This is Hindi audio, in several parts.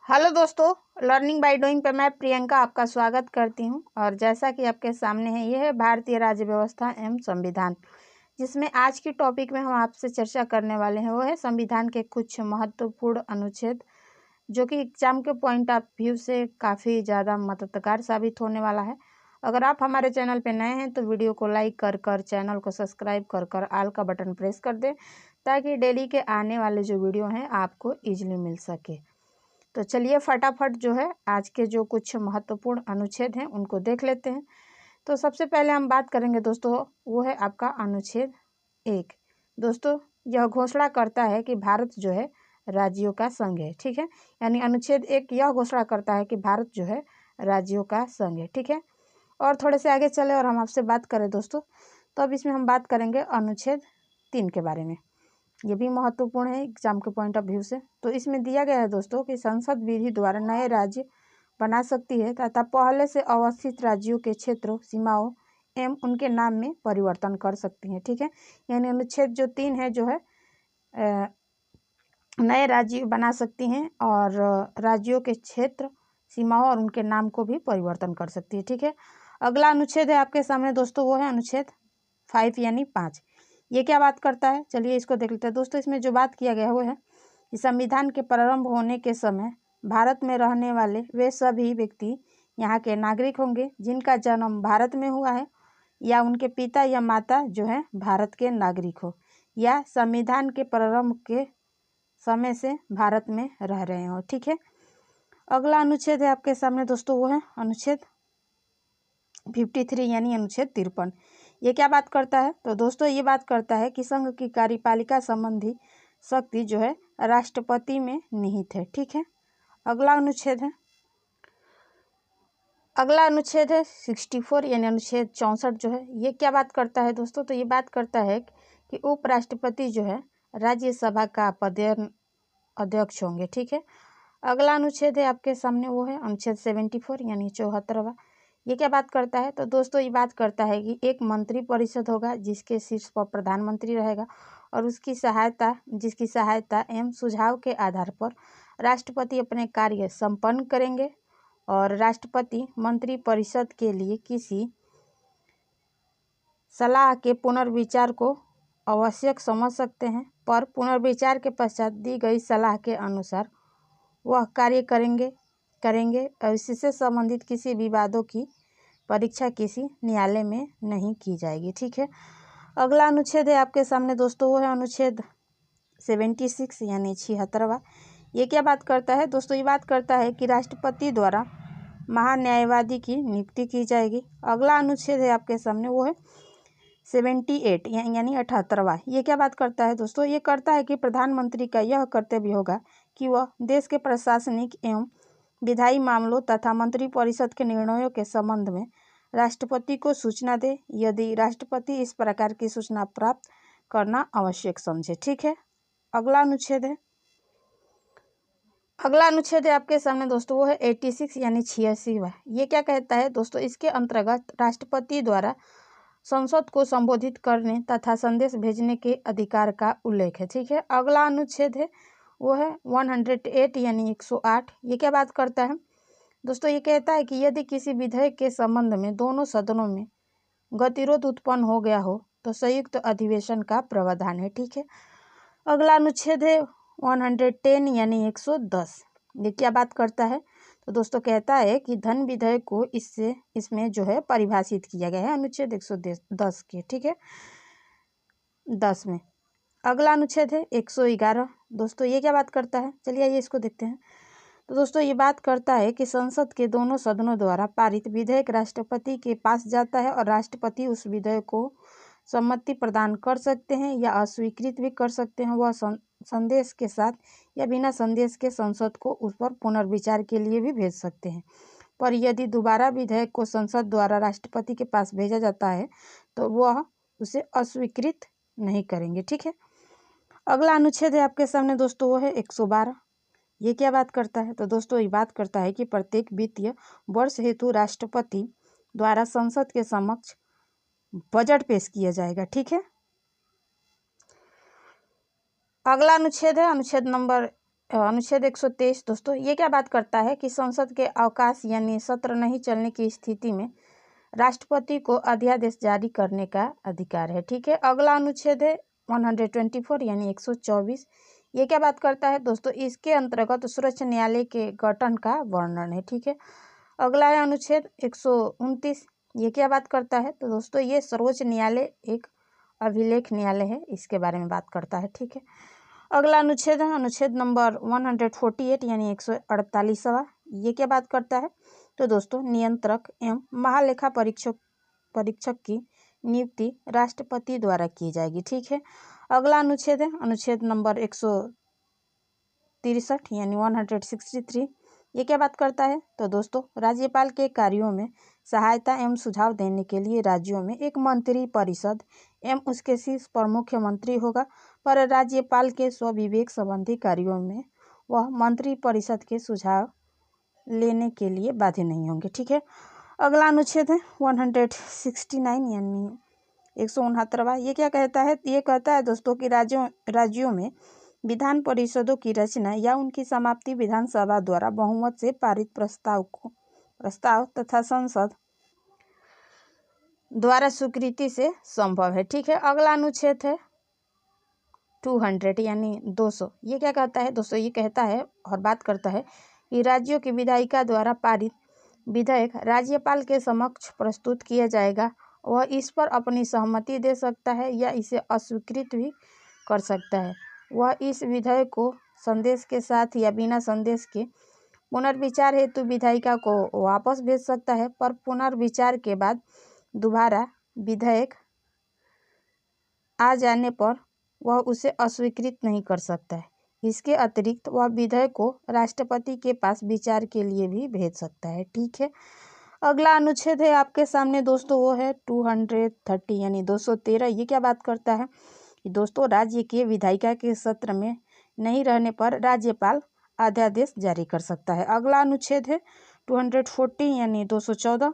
हेलो दोस्तों, लर्निंग बाय डूइंग पे मैं प्रियंका आपका स्वागत करती हूं। और जैसा कि आपके सामने है, यह है भारतीय राज्य व्यवस्था एवं संविधान, जिसमें आज की टॉपिक में हम आपसे चर्चा करने वाले हैं वो है संविधान के कुछ महत्वपूर्ण अनुच्छेद, जो कि एग्जाम के पॉइंट ऑफ व्यू से काफ़ी ज़्यादा मददगार साबित होने वाला है। अगर आप हमारे चैनल पर नए हैं तो वीडियो को लाइक कर चैनल को सब्सक्राइब कर ऑल का बटन प्रेस कर दें, ताकि डेली के आने वाले जो वीडियो हैं आपको ईजिली मिल सके। तो चलिए फटाफट जो है आज के जो कुछ महत्वपूर्ण अनुच्छेद हैं उनको देख लेते हैं। तो सबसे पहले हम बात करेंगे दोस्तों, वो है आपका अनुच्छेद 1। दोस्तों, यह घोषणा करता है कि भारत जो है राज्यों का संघ है, ठीक है। यानी अनुच्छेद 1 यह घोषणा करता है कि भारत जो है राज्यों का संघ है, ठीक है। और थोड़े से आगे चले और हम आपसे बात करें दोस्तों, तो अब इसमें हम बात करेंगे अनुच्छेद 3 के बारे में। ये भी महत्वपूर्ण है एग्जाम के पॉइंट ऑफ व्यू से। तो इसमें दिया गया है दोस्तों कि संसद विधि द्वारा नए राज्य बना सकती है तथा पहले से अवस्थित राज्यों के क्षेत्रों, सीमाओं एवं उनके नाम में परिवर्तन कर सकती है, ठीक है। यानी अनुच्छेद जो 3 है जो है नए राज्य बना सकती हैं और राज्यों के क्षेत्र, सीमाओं और उनके नाम को भी परिवर्तन कर सकती है, ठीक है। अगला अनुच्छेद है आपके सामने दोस्तों, वो है अनुच्छेद 5 यानी 5। ये क्या बात करता है, चलिए इसको देख लेते हैं दोस्तों। इसमें जो बात किया गया वो है कि संविधान के प्रारंभ होने के समय भारत में रहने वाले वे सभी व्यक्ति यहाँ के नागरिक होंगे जिनका जन्म भारत में हुआ है, या उनके पिता या माता जो है भारत के नागरिक हो, या संविधान के प्रारंभ के समय से भारत में रह रहे हो, ठीक है। अगला अनुच्छेद है आपके सामने दोस्तों, वो है अनुच्छेद 53 यानी अनुच्छेद 53। ये क्या बात करता है, तो दोस्तों ये बात करता है कि संघ की कार्यपालिका संबंधी शक्ति जो है राष्ट्रपति में निहित है, ठीक है। अगला अनुच्छेद है 64 यानी अनुच्छेद 64 जो है, ये क्या बात करता है दोस्तों, तो ये बात करता है कि उपराष्ट्रपति जो है राज्यसभा का अध्यक्ष होंगे, ठीक है। अगला अनुच्छेद है आपके सामने, वो है अनुच्छेद 74 यानी 74वां। ये क्या बात करता है, तो दोस्तों ये बात करता है कि एक मंत्री परिषद होगा जिसके शीर्ष पर प्रधानमंत्री रहेगा और जिसकी सहायता एवं सुझाव के आधार पर राष्ट्रपति अपने कार्य संपन्न करेंगे। और राष्ट्रपति मंत्री परिषद के लिए किसी सलाह के पुनर्विचार को आवश्यक समझ सकते हैं, पर पुनर्विचार के पश्चात दी गई सलाह के अनुसार वह कार्य करेंगे और इससे संबंधित किसी विवादों की परीक्षा किसी न्यायालय में नहीं की जाएगी, ठीक है। अगला अनुच्छेद है आपके सामने दोस्तों, वो है अनुच्छेद 76 यानी 76वां। ये क्या बात करता है दोस्तों, ये बात करता है कि राष्ट्रपति द्वारा महान्यायवादी की नियुक्ति की जाएगी। अगला अनुच्छेद है आपके सामने, वो है 78 यानी 78वां। ये क्या बात करता है दोस्तों, ये करता है कि प्रधानमंत्री का यह कर्तव्य होगा कि वह देश के प्रशासनिक एवं विधायी मामलों तथा मंत्रिपरिषद के निर्णयों के संबंध में राष्ट्रपति को सूचना दे, यदि राष्ट्रपति इस प्रकार की सूचना प्राप्त करना आवश्यक समझे, ठीक है। अगला अनुच्छेद है आपके सामने दोस्तों, वो है 86 यानी 86वां। ये क्या कहता है दोस्तों, इसके अंतर्गत राष्ट्रपति द्वारा संसद को संबोधित करने तथा संदेश भेजने के अधिकार का उल्लेख है, ठीक है। अगला अनुच्छेद है वो है 108 यानी 108। ये क्या बात करता है दोस्तों, ये कहता है कि यदि किसी विधेयक के संबंध में दोनों सदनों में गतिरोध उत्पन्न हो गया हो तो संयुक्त अधिवेशन का प्रावधान है, ठीक है। अगला अनुच्छेद है 110 यानी 110। ये क्या बात करता है, तो दोस्तों कहता है कि धन विधेयक को इसमें जो है परिभाषित किया गया है अनुच्छेद 110 के, ठीक है, 10 में। अगला अनुच्छेद है 111। दोस्तों ये क्या बात करता है, चलिए आइए इसको देखते हैं। तो दोस्तों ये बात करता है कि संसद के दोनों सदनों द्वारा पारित विधेयक राष्ट्रपति के पास जाता है और राष्ट्रपति उस विधेयक को सम्मति प्रदान कर सकते हैं या अस्वीकृत भी कर सकते हैं। वह संदेश के साथ या बिना संदेश के संसद को उस पर पुनर्विचार के लिए भी भेज सकते हैं, पर यदि दोबारा विधेयक को संसद द्वारा राष्ट्रपति के पास भेजा जाता है तो वह उसे अस्वीकृत नहीं करेंगे, ठीक है। अगला अनुच्छेद है आपके सामने दोस्तों, वो है 112। ये क्या बात करता है, तो दोस्तों ये बात करता है कि प्रत्येक वित्तीय वर्ष हेतु राष्ट्रपति द्वारा संसद के समक्ष बजट पेश किया जाएगा, ठीक है। अगला अनुच्छेद है अनुच्छेद नंबर अनुच्छेद 123 दोस्तों ये क्या बात करता है कि संसद के अवकाश यानी सत्र नहीं चलने की स्थिति में राष्ट्रपति को अध्यादेश जारी करने का अधिकार है। ठीक है, अगला अनुच्छेद है 124 यानी 124। ये क्या बात करता है दोस्तों, इसके अंतर्गत सर्वोच्च न्यायालय के गठन का वर्णन है। ठीक है, अगला है अनुच्छेद 129। ये क्या बात करता है तो दोस्तों ये सर्वोच्च न्यायालय एक अभिलेख न्यायालय है, इसके बारे में बात करता है। ठीक है, अगला अनुच्छेद है अनुच्छेद नंबर 148 यानी 148वां। ये क्या बात करता है तो दोस्तों नियंत्रक एवं महालेखा परीक्षक की नियुक्ति राष्ट्रपति द्वारा की जाएगी। ठीक है, अगला अनुच्छेद है अनुच्छेद नंबर 163 यानी 163। ये क्या बात करता है तो दोस्तों राज्यपाल के कार्यों में सहायता एवं सुझाव देने के लिए राज्यों में एक मंत्री परिषद एवं उसके शीर्ष पर मुख्यमंत्री होगा, पर राज्यपाल के स्वविवेक संबंधी कार्यों में वह मंत्री परिषद के सुझाव लेने के लिए बाध्य नहीं होंगे। ठीक है, अगला अनुच्छेद है 169 यानी 169वां। ये क्या कहता है, ये कहता है दोस्तों कि राज्यों में विधान परिषदों की रचना या उनकी समाप्ति विधानसभा द्वारा बहुमत से पारित प्रस्ताव तथा संसद द्वारा स्वीकृति से संभव है। ठीक है, अगला अनुच्छेद है 200 यानी 200। ये क्या कहता है दोस्तों, ये कहता है और बात करता है कि राज्यों की विधायिका द्वारा पारित विधेयक राज्यपाल के समक्ष प्रस्तुत किया जाएगा। वह इस पर अपनी सहमति दे सकता है या इसे अस्वीकृत भी कर सकता है। वह इस विधेयक को संदेश के साथ या बिना संदेश के पुनर्विचार हेतु विधायिका को वापस भेज सकता है, पर पुनर्विचार के बाद दोबारा विधेयक आ जाने पर वह उसे अस्वीकृत नहीं कर सकता है। इसके अतिरिक्त वह विधेयक को राष्ट्रपति के पास विचार के लिए भी भेज सकता है। ठीक है, अगला अनुच्छेद है आपके सामने दोस्तों वो है 230 यानी 213। ये क्या बात करता है कि दोस्तों राज्य के विधायिका के सत्र में नहीं रहने पर राज्यपाल अध्यादेश जारी कर सकता है। अगला अनुच्छेद है 214 यानी 214।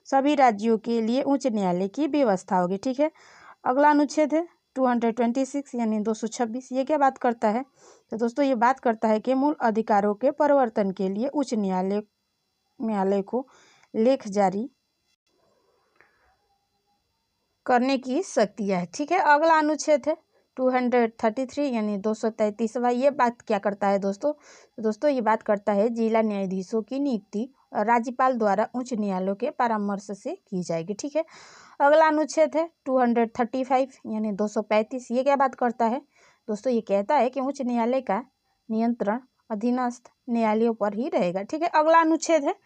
सभी राज्यों के लिए उच्च न्यायालय की व्यवस्था होगी। ठीक है, अगला अनुच्छेद है 226 यानी 226। ये क्या बात करता है तो दोस्तों ये बात करता है कि मूल अधिकारों के परिवर्तन के लिए उच्च न्यायालय को लेख जारी करने की शक्ति है। ठीक है, अगला अनुच्छेद है 233 यानी 233वां। ये बात क्या करता है दोस्तों ये बात करता है जिला न्यायाधीशों की नियुक्ति राज्यपाल द्वारा उच्च न्यायालयों के परामर्श से की जाएगी। ठीक है, अगला अनुच्छेद है 235 यानी 235। ये क्या बात करता है दोस्तों, ये कहता है कि उच्च न्यायालय का नियंत्रण अधीनस्थ न्यायालयों पर ही रहेगा। ठीक है, अगला अनुच्छेद है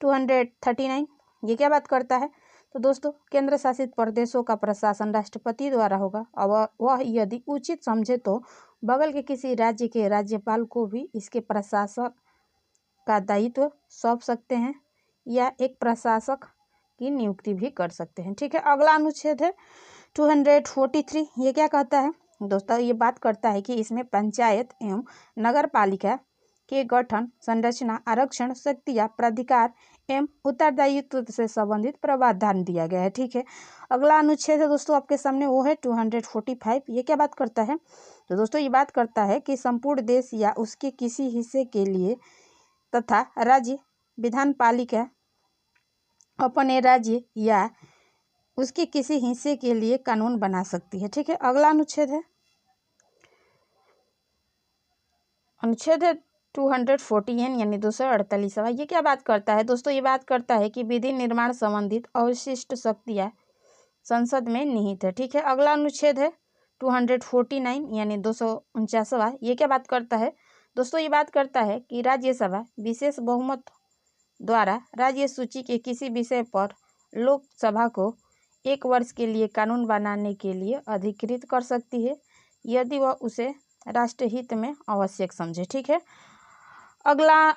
239। ये क्या बात करता है तो दोस्तों केंद्र शासित प्रदेशों का प्रशासन राष्ट्रपति द्वारा होगा और वह यदि उचित समझे तो बगल के किसी राज्य के राज्यपाल को भी इसके प्रशासन का दायित्व सौंप सकते हैं या एक प्रशासक की नियुक्ति भी कर सकते हैं। ठीक है, अगला अनुच्छेद है 243। ये क्या कहता है दोस्तों, ये बात करता है कि इसमें पंचायत एवं नगर पालिका के गठन, संरचना, आरक्षण, शक्तियाँ, प्राधिकार एवं उत्तरदायित्व से संबंधित प्रावधान दिया गया है। ठीक है, अगला अनुच्छेद है दोस्तों आपके सामने वो है 245। ये क्या बात करता है तो दोस्तों ये बात करता है कि संपूर्ण देश या उसके किसी हिस्से के लिए तथा राज्य विधान पालिका अपने राज्य या उसके किसी हिस्से के लिए कानून बना सकती है। ठीक है, अगला अनुच्छेद है 240 यानी 248वां। ये क्या बात करता है दोस्तों, ये बात करता है कि विधि निर्माण संबंधित अवशिष्ट शक्तियाँ संसद में निहित है। ठीक है, अगला अनुच्छेद है 249 यानी 249वां। ये क्या बात करता है दोस्तों, ये बात करता है कि राज्यसभा विशेष बहुमत द्वारा राज्य सूची के किसी विषय पर लोकसभा को 1 वर्ष के लिए कानून बनाने के लिए अधिकृत कर सकती है यदि वह उसे राष्ट्रहित में आवश्यक समझे। ठीक है, अगला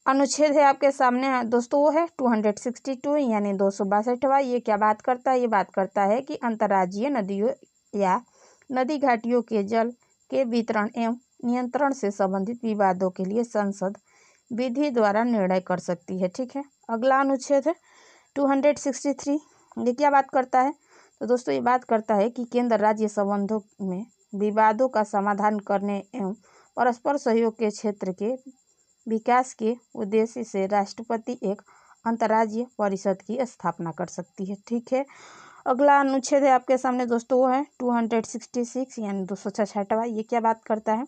अनुच्छेद है आपके सामने दोस्तों वो है 262 यानी 262वां। ये क्या बात करता है, ये बात करता है कि अंतर्राज्यीय नदियों या नदी घाटियों के जल के वितरण एवं नियंत्रण से संबंधित विवादों के लिए संसद विधि द्वारा निर्णय कर सकती है। ठीक है, अगला अनुच्छेद है 263। ये क्या बात करता है तो दोस्तों ये बात करता है कि केंद्र राज्य संबंधों में विवादों का समाधान करने एवं परस्पर सहयोग के क्षेत्र के विकास के उद्देश्य से राष्ट्रपति एक अंतर्राज्यीय परिषद की स्थापना कर सकती है। ठीक है, अगला अनुच्छेद है आपके सामने दोस्तों, वो है 266 यानी 266वां। ये क्या बात करता है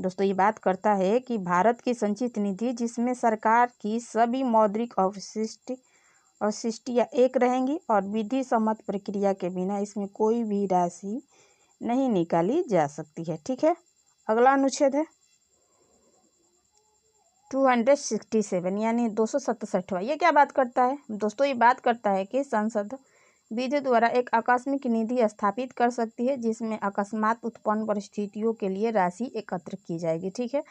दोस्तों? ये बात करता है कि भारत की संचित निधि, जिसमें सरकार की सभी मौद्रिक अवशिष्टियाँ एक रहेंगी और विधि सम्मत प्रक्रिया के बिना इसमें कोई भी राशि नहीं निकाली जा सकती है। ठीक है, अगला अनुच्छेद है 267 यानी 267वां। ये क्या बात करता है दोस्तों? ये बात करता है कि संसद विधि द्वारा एक आकस्मिक निधि स्थापित कर सकती है, जिसमें अकस्मात उत्पन्न परिस्थितियों के लिए राशि एकत्र की जाएगी। ठीक है,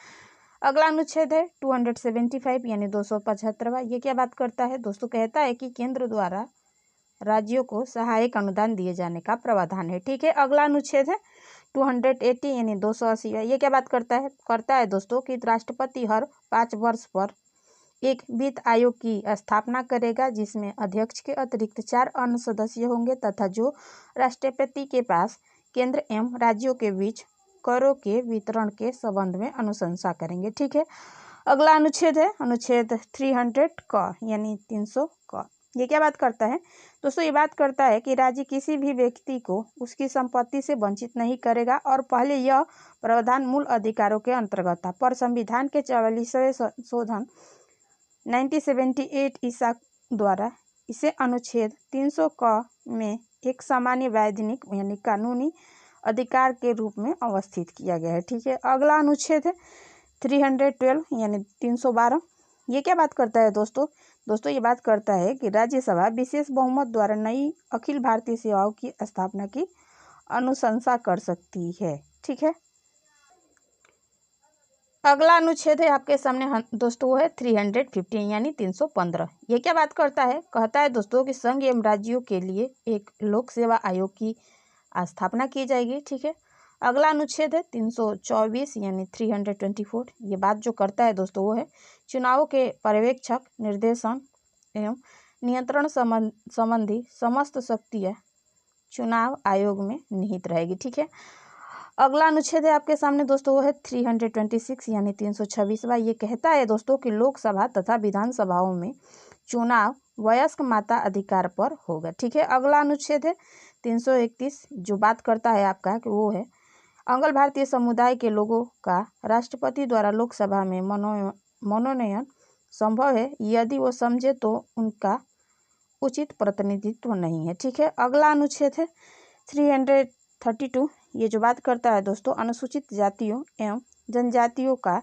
अगला अनुच्छेद है 275 यानी 275वां। ये क्या बात करता है दोस्तों? कहता है कि केंद्र द्वारा राज्यों को सहायक अनुदान दिए जाने का प्रावधान है। ठीक है, अगला अनुच्छेद है 280 यानी 280वां। ये क्या बात करता है दोस्तों कि राष्ट्रपति हर 5 वर्ष पर एक वित्त आयोग की स्थापना करेगा, जिसमें अध्यक्ष के अतिरिक्त 4 अन्य सदस्य होंगे तथा जो राष्ट्रपति के पास केंद्र एवं राज्यों के बीच करों के वितरण के संबंध में अनुशंसा करेंगे। ठीक है, अगला अनुच्छेद है अनुच्छेद 300 क यानी 300 क। ये क्या बात करता है दोस्तों? ये बात करता है कि राज्य किसी भी व्यक्ति को उसकी संपत्ति से वंचित नहीं करेगा और पहले यह प्रावधान मूल अधिकारों के अंतर्गत था, पर संविधान के 44वें संशोधन 1978 ईसा द्वारा इसे अनुच्छेद 300 क में एक सामान्य वैधानिक यानी कानूनी अधिकार के रूप में अवस्थित किया गया है। ठीक है, अगला अनुच्छेद है 312 यानी 312। ये क्या बात करता है दोस्तों? ये बात करता है कि राज्यसभा विशेष बहुमत द्वारा नई अखिल भारतीय सेवाओं की स्थापना की अनुशंसा कर सकती है। ठीक है, अगला अनुच्छेद है आपके सामने दोस्तों, वो है 315 यानी 315। ये क्या बात करता है? कहता है दोस्तों कि संघ एवं राज्यों के लिए एक लोक सेवा आयोग की स्थापना की जाएगी। ठीक है, अगला अनुच्छेद है 324 यानी 324। ये बात जो करता है दोस्तों, वो है चुनावों के पर्यवेक्षक, निर्देशन एवं नियंत्रण संबंधी समस्त शक्तियाँ चुनाव आयोग में निहित रहेगी। ठीक है, अगला अनुच्छेद है आपके सामने दोस्तों, वो है 326 यानी 326वां। ये कहता है दोस्तों कि लोकसभा तथा विधानसभाओं में चुनाव वयस्क माता अधिकार पर होगा। ठीक है, अगला अनुच्छेद है 331, जो बात करता है आपका कि वो है अंगल भारतीय समुदाय के लोगों का राष्ट्रपति द्वारा लोकसभा में मनोनयन संभव है यदि वो समझे तो उनका उचित प्रतिनिधित्व नहीं है। ठीक है, अगला अनुच्छेद है 332। ये जो बात करता है दोस्तों अनुसूचित जातियों एवं जनजातियों का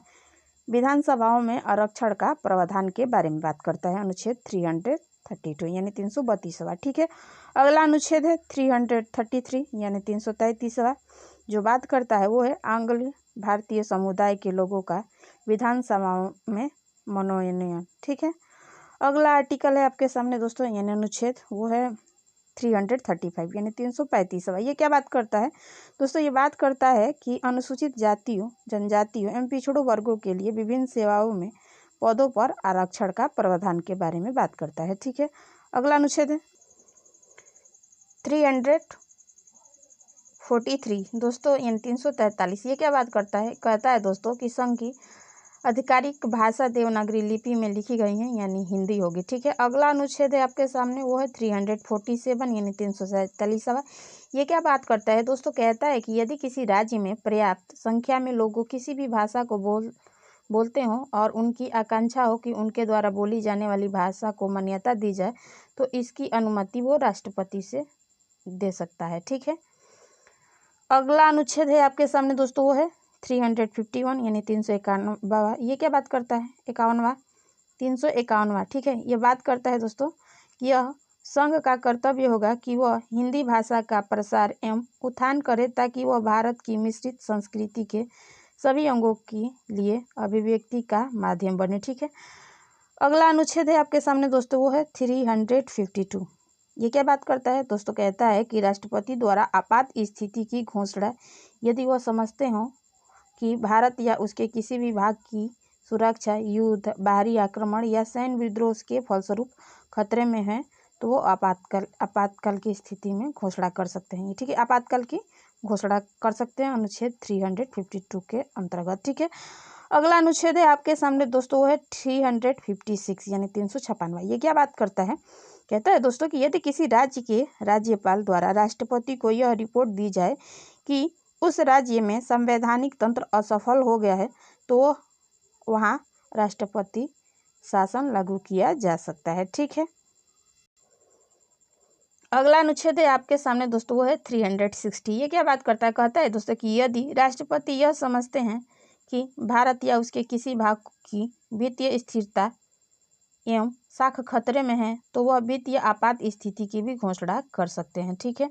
विधानसभाओं में आरक्षण का प्रावधान के बारे में बात करता है, अनुच्छेद 332 यानी 332वां। ठीक है, अगला अनुच्छेद है 333 यानी 333वां। जो बात करता है वो है आंग्ल भारतीय समुदाय के लोगों का विधानसभाओं में मनोनयन। ठीक है, अगला आर्टिकल है आपके सामने दोस्तों यानी अनुच्छेद, वो है 335 यानी 335वां। ये क्या बात करता है दोस्तों? ये बात करता है कि अनुसूचित जातियों, जनजातियों एवं पिछड़ों वर्गों के लिए विभिन्न सेवाओं में पदों पर आरक्षण का प्रावधान के बारे में बात करता है। ठीक है, अगला अनुच्छेद है 343 दोस्तों यानी 343। ये क्या बात करता है? कहता है दोस्तों कि संघ की आधिकारिक भाषा देवनागरी लिपि में लिखी गई है यानी हिंदी होगी। ठीक है, अगला अनुच्छेद है आपके सामने, वो है 347 यानी 347वां। ये क्या बात करता है दोस्तों? कहता है कि यदि किसी राज्य में पर्याप्त संख्या में लोगों किसी भी भाषा को बोलते हों और उनकी आकांक्षा हो कि उनके द्वारा बोली जाने वाली भाषा को मान्यता दी जाए, तो इसकी अनुमति वो राष्ट्रपति से दे सकता है। ठीक है, अगला अनुच्छेद है आपके सामने दोस्तों, वो है 351 यानी 351वां। ये क्या बात करता है? 351वां। ठीक है, ये बात करता है दोस्तों कि यह संघ का कर्तव्य होगा कि वह हिंदी भाषा का प्रसार एवं उत्थान करे ताकि वह भारत की मिश्रित संस्कृति के सभी अंगों के लिए अभिव्यक्ति का माध्यम बने। ठीक है, अगला अनुच्छेद है आपके सामने दोस्तों, वो है 352। ये क्या बात करता है दोस्तों? कहता है कि राष्ट्रपति द्वारा आपात स्थिति की घोषणा यदि वह समझते हों कि भारत या उसके किसी भी भाग की सुरक्षा युद्ध, बाहरी आक्रमण या सैन्य विद्रोह के फलस्वरूप खतरे में है, तो वो आपातकाल की स्थिति में घोषणा कर सकते हैं। ठीक है, आपातकाल की घोषणा कर सकते हैं अनुच्छेद 352 के अंतर्गत। ठीक है, अगला अनुच्छेद है आपके सामने दोस्तों, वो है 356 यानी 356। ये क्या बात करता है? कहता है दोस्तों कि यदि किसी राज्य के राज्यपाल द्वारा राष्ट्रपति को यह रिपोर्ट दी जाए कि उस राज्य में संवैधानिक तंत्र असफल हो गया है, तो वहाँ राष्ट्रपति शासन लागू किया जा सकता है। ठीक है, अगला अनुच्छेद है आपके सामने दोस्तों, वो है 360। ये क्या बात करता है? कहता है दोस्तों कि यदि राष्ट्रपति यह समझते हैं कि भारत या उसके किसी भाग की वित्तीय स्थिरता एवं साख खतरे में है, तो वह वित्तीय आपात स्थिति की भी घोषणा कर सकते हैं। ठीक है,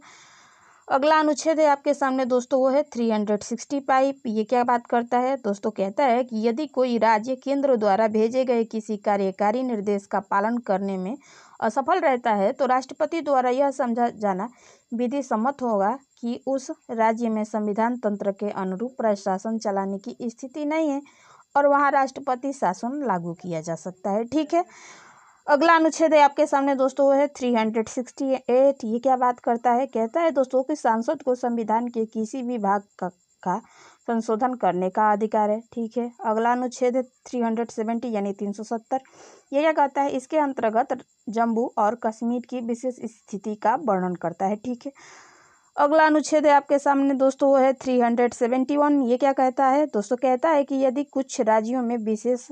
अगला अनुच्छेद है आपके सामने दोस्तों, वो है 365। ये क्या बात करता है दोस्तों? कहता है कि यदि कोई राज्य केंद्र द्वारा भेजे गए किसी कार्यकारी निर्देश का पालन करने में असफल रहता है, तो राष्ट्रपति द्वारा यह समझा जाना विधि सम्मत होगा कि उस राज्य में संविधान तंत्र के अनुरूप प्रशासन चलाने की स्थिति नहीं है और वहाँ राष्ट्रपति शासन लागू किया जा सकता है। ठीक है, अगला अनुच्छेद है आपके सामने दोस्तों, वो है 368। ये क्या बात करता है? कहता है दोस्तों कि सांसद को संविधान के किसी भी भाग का संशोधन करने का अधिकार है। ठीक है, अगला अनुच्छेद है 370 यानी 370। ये क्या कहता है? इसके अंतर्गत जम्मू और कश्मीर की विशेष स्थिति का वर्णन करता है। ठीक है, अगला अनुच्छेद है आपके सामने दोस्तों, वो है 371। ये क्या कहता है दोस्तों? कहता है कि यदि कुछ राज्यों में विशेष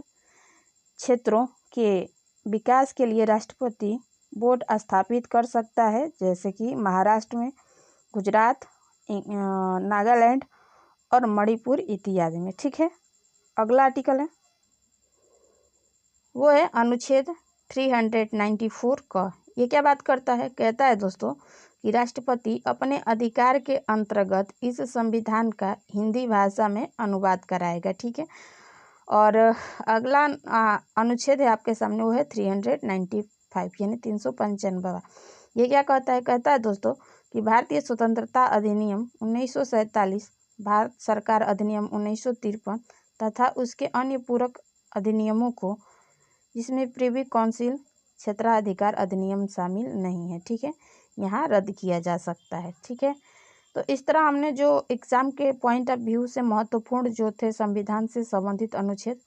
क्षेत्रों के विकास के लिए राष्ट्रपति बोर्ड स्थापित कर सकता है, जैसे कि महाराष्ट्र में, गुजरात, नागालैंड और मणिपुर इत्यादि में। ठीक है, अगला आर्टिकल है वो है अनुच्छेद 394 का। ये क्या बात करता है? कहता है दोस्तों कि राष्ट्रपति अपने अधिकार के अंतर्गत इस संविधान का हिंदी भाषा में अनुवाद कराएगा। ठीक है, और अगला अनुच्छेद है आपके सामने, वो है 395 यानी 395। ये क्या कहता है? कहता है दोस्तों कि भारतीय स्वतंत्रता अधिनियम 1947, भारत सरकार अधिनियम 1953 तथा उसके अन्य पूरक अधिनियमों को, जिसमें प्रिवी काउंसिल क्षेत्राधिकार अधिनियम शामिल नहीं है, ठीक है, यहाँ रद्द किया जा सकता है। ठीक है, तो इस तरह हमने जो एग्ज़ाम के पॉइंट ऑफ व्यू से महत्वपूर्ण जो थे संविधान से संबंधित अनुच्छेद,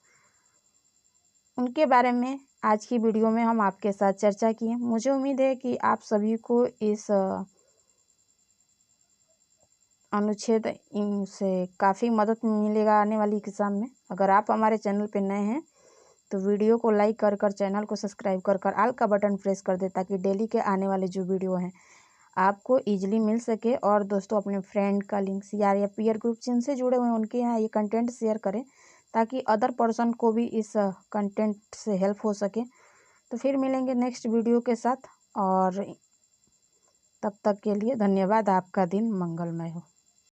उनके बारे में आज की वीडियो में हम आपके साथ चर्चा की है। मुझे उम्मीद है कि आप सभी को इस अनुच्छेद से काफ़ी मदद मिलेगा आने वाली एग्ज़ाम में। अगर आप हमारे चैनल पर नए हैं तो वीडियो को लाइक कर चैनल को सब्सक्राइब कर ऑल का बटन प्रेस कर दे, ताकि डेली के आने वाले जो वीडियो हैं आपको इजीली मिल सके। और दोस्तों अपने फ्रेंड का लिंक शेयर या पीयर ग्रुप जिनसे जुड़े हुए हैं उनके यहाँ ये कंटेंट शेयर करें, ताकि अदर पर्सन को भी इस कंटेंट से हेल्प हो सके। तो फिर मिलेंगे नेक्स्ट वीडियो के साथ, और तब तक के लिए धन्यवाद। आपका दिन मंगलमय हो।